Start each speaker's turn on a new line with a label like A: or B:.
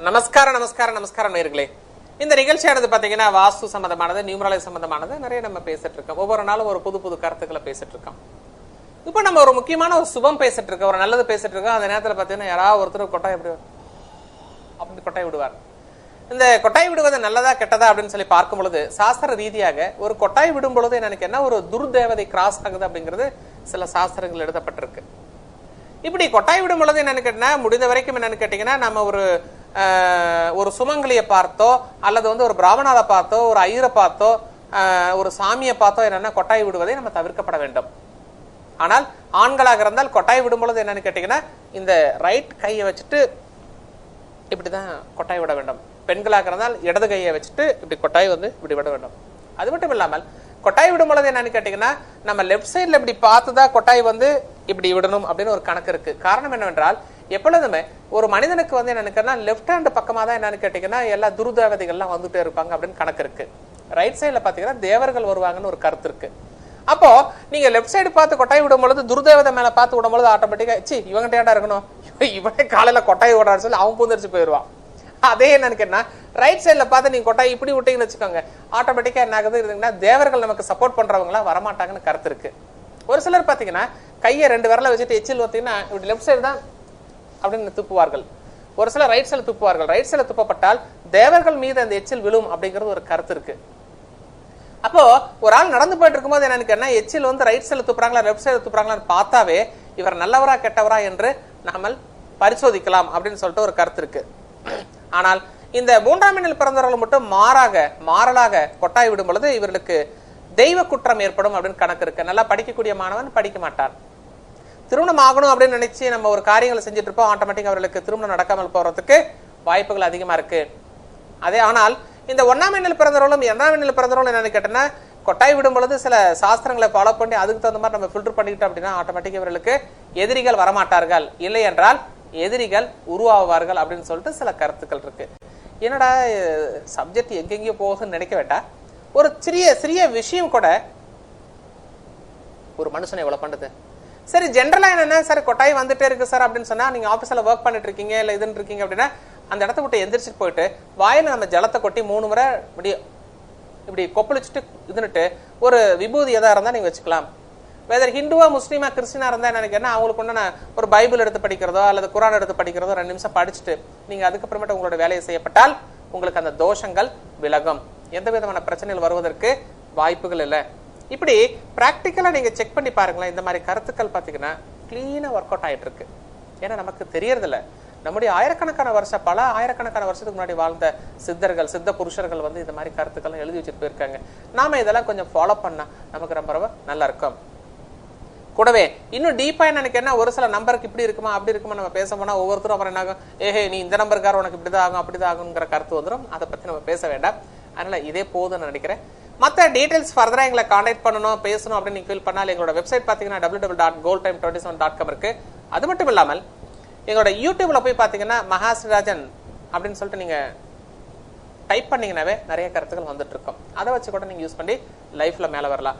A: நமஸ்காரம் நேயர்களே. இந்த நிகழ்ச்சியானது பாத்தீங்கன்னா வாஸ்து சம்பந்தமானது, நியூமராலஜி சம்பந்தமானது நிறைய நம்ம பேசிட்டு இருக்கோம். ஒவ்வொரு நாளும் ஒரு புது கருத்துக்களை பேசிட்டு இருக்கோம். இப்போ நம்ம ஒரு முக்கியமான ஒரு சுபம் பேசிட்டு இருக்கோம், ஒரு நல்லது பேசிட்டு இருக்கோம். அந்த நேரத்தில் பாத்தீங்கன்னா யாராவது ஒருத்தர் கொட்டாய் அப்படி கொட்டாய் விடுவார். இந்த கொட்டாய் விடுவது நல்லதா கெட்டதா அப்படின்னு சொல்லி பார்க்கும் பொழுது சாஸ்திர ரீதியாக ஒரு கொட்டாய் விடும் பொழுது எனக்கு என்ன ஒரு துர்தேவதை கிராஸ் ஆகுது அப்படிங்கிறது சில சாஸ்திரங்கள் எழுதப்பட்டிருக்கு. இப்படி கொட்டாய் விடும் பொழுது என்னன்னு கேட்டீங்கன்னா, முடிந்த வரைக்கும் என்னன்னு கேட்டீங்கன்னா, நம்ம ஒரு சுமங்கலியை பார்த்தோ அல்லது ஒரு பிராமணரை பார்த்தோ ஒரு ஐயரை பார்த்தோ ஒரு சாமியை பார்த்தோ என்னன்னா கொட்டாய் விடுவதை நம்ம தவிர்க்கப்பட வேண்டும். ஆனால் ஆண்களாக இருந்தால் கொட்டாய் விடும் பொழுது என்னன்னு கேட்டீங்கன்னா, இந்த ரைட் கையை வச்சுட்டு இப்படிதான் கொட்டாய் விட வேண்டும். பெண்களாக இருந்தால் இடது கையை வச்சுட்டு இப்படி கொட்டாய் இப்படி விட வேண்டும். அது மட்டும் இல்லாமல் கொட்டாய் விடும் பொழுது என்னன்னு கேட்டீங்கன்னா, நம்ம லெப்ட் சைட்ல இப்படி பார்த்துதான் கொட்டாய் இப்படி விடணும் அப்படின்னு ஒரு கணக்கு இருக்கு. காரணம் என்னவென்றால், எப்பொழுதுமே ஒரு மனிதனுக்கு என்னன்னு லெப்ட் ஹேண்ட் பக்கமா தான் என்னன்னு கேட்டீங்கன்னா எல்லா துர்தேவதைகள்லாம் வந்துட்டே இருப்பாங்க அப்படின்னு கணக்கு இருக்கு. ரைட் சைட்ல பாத்தீங்கன்னா தேவர்கள் வருவாங்கன்னு ஒரு கருத்து இருக்கு. அப்போ நீங்க லெப்ட் சைடு பார்த்து கொட்டாய் விடும் பொழுது துர்தேவதை மேல பார்த்து விடும் பொழுது ஆட்டோமேட்டிக்கா இவங்கிட்ட ஏண்டா இருக்கணும், இவனே காலையில கொட்டாய் விடுறான்னு சொல்லி அவன் பூந்தரிச்சு போயிடுவான். அதே என்னன்னு கேட்டா ரைட் சைட்ல பார்த்து நீங்க கொட்டாய் இப்படி விட்டீங்கன்னு வச்சுக்கோங்க, ஆட்டோமேட்டிக்கா என்ன ஆகுது இருக்குன்னா தேவர்கள் நமக்கு சப்போர்ட் பண்றவங்க எல்லாம் வரமாட்டாங்கன்னு கருத்து இருக்கு. ஒரு சிலர் பாத்தீங்கன்னா கையை 2 விரல வச்சுட்டு எச்சில் பார்த்தீங்கன்னா இப்படி லெப்ட் சைடு தான் அப்படின்னு துப்புவார்கள். ஒரு சிலர் ரைட் சைடு துப்புவார்கள். ரைட் சைடு துப்பப்பட்டால் தேவர்கள் மீது அந்த எச்சில் விழும் அப்படிங்கிறது ஒரு கருத்து இருக்கு. அப்போ ஒரு ஆள் நடந்து போயிட்டு இருக்கும்போது என்னன்னு கேட்டா எச்சில் ரைட் சைடு துப்புறாங்களா லெப்ட் சைடு துப்புறாங்களான்னு பார்த்தாவே இவர் நல்லவரா கெட்டவரா என்று நாமல் பரிசோதிக்கலாம் அப்படின்னு சொல்லிட்டு ஒரு கருத்து இருக்கு. ஆனால் இந்த 3ஆம் எண்ணில் பிறந்தவர்கள் மட்டும் மாறலாக கொட்டாய் விடும் பொழுது இவர்களுக்கு தெய்வ குற்றம் ஏற்படும் அப்படின்னு கணக்கு இருக்கு. நல்லா படிக்கக்கூடிய மாணவன் படிக்க மாட்டான். திருமணம் ஆகணும் அப்படின்னு நினைச்சு நம்ம ஒரு காரியங்களை செஞ்சுட்டு இருப்போம், ஆட்டோமேட்டிக் அவர்களுக்கு திருமணம் நடக்காமல் போறதுக்கு வாய்ப்புகள் அதிகமா இருக்கு. அதே ஆனால் இந்த 1ஆம் எண்ணில் பிறந்தவர்களும் 2ஆம் எண்ணில் பிறந்தவர்களும் என்னன்னு கேட்டேன்னா, கொட்டாய் விடும் பொழுது சில சாஸ்திரங்களை ஃபாலோ பண்ணி அதுக்கு தகுந்த மாதிரி நம்ம ஃபில்டர் பண்ணிக்கிட்டோம் அப்படின்னா ஆட்டோமேட்டிக் இவர்களுக்கு எதிரிகள் வரமாட்டார்கள், இல்லை என்றால் எதிரிகள் உருவாவார்கள் அப்படின்னு சொல்லிட்டு சில கருத்துக்கள் இருக்கு. என்னடா சப்ஜெக்ட் எங்கெங்கயோ போகுதுன்னு நினைக்க வேண்டாம். ஒரு சிறிய விஷயம் கூட ஒரு மனுஷனை எவ்வளவு பண்ணுது. சரி, ஜென்ரலா என்னன்னா, சரி கொட்டாய் வந்துட்டே இருக்கு சார் அப்படின்னு சொன்னா, நீங்க ஆபீஸ்ல ஒர்க் பண்ணிட்டு இருக்கீங்க இல்ல இதுன்னு இருக்கீங்க அப்படின்னா அந்த இடத்த விட்டு எந்திரிச்சிட்டு போயிட்டு வாயில நம்ம ஜலத்தை கொட்டி 3 முறை இப்படி கொப்பளிச்சுட்டு இதுன்னுட்டு ஒரு விபூதி எதா இருந்தா நீங்க வச்சுக்கலாம். வேற ஹிந்துவா முஸ்லீமா கிறிஸ்டினா இருந்தா என்ன அவங்களுக்கு ஒண்ணு ஒரு பைபிள் எடுத்து படிக்கிறதோ அல்லது குரான் எடுத்து படிக்கிறதோ 2 நிமிஷம் படிச்சுட்டு நீங்க அதுக்கப்புறமேட்டு உங்களோட வேலையை செய்யப்பட்டால் உங்களுக்கு அந்த தோஷங்கள் விலகும், எந்த விதமான பிரச்சனைகள் வருவதற்கு வாய்ப்புகள் இல்லை. இப்படி பிராக்டிக்கலா நீங்க செக் பண்ணி பாருங்களேன். இந்த மாதிரி கருத்துக்கள் பாத்தீங்கன்னா கிளீனா ஒர்க் அவுட் ஆயிட்டு இருக்கு. ஏன்னா நமக்கு தெரியறதில்ல, நம்முடைய பல ஆயிரக்கணக்கான வருஷத்துக்கு முன்னாடி வாழ்ந்த சித்த புருஷர்கள் இந்த மாதிரி கருத்துக்கள் எழுதி வச்சுட்டு போயிருக்காங்க. நாம இதெல்லாம் கொஞ்சம் ஃபாலோ பண்ணா நமக்கு ரொம்ப நல்லா இருக்கும். கூடவே இன்னும் டீப்பா என்ன ஒரு சில நம்பருக்கு இப்படி இருக்குமா அப்படி இருக்குமா நம்ம பேச போனா ஒவ்வொருத்தரும் அப்புறம் என்ன ஆகும், நீ இந்த நம்பருக்கார உனக்கு இப்படிதான் ஆகும் அப்படிதான் ஆகுங்கிற கருத்து வந்துடும். அதை பத்தி நம்ம பேச வேண்டாம். அதனால இதே போதும்னு நினைக்கிறேன். மற்ற டீடைல்ஸ் ஃபர்தரா எங்களை கான்டாக்ட் பண்ணணும் பேசணும் அப்படின்னு நீங்க ஃபீல் பண்ணால் எங்களோட வெப்சைட் பாத்தீங்கன்னா www.goldtime27.com இருக்கு. அது மட்டும் இல்லாமல் எங்களோட யூடியூப்ல போய் பாத்தீங்கன்னா மகாஸ்ரீ ராஜன் அப்படின்னு சொல்லிட்டு நீங்க டைப் பண்ணீங்கன்னாவே நிறைய கருத்துக்கள் வந்துட்டு இருக்கும். அதை வச்சு கூட நீங்க யூஸ் பண்ணி லைஃப்ல மேல வரலாம்.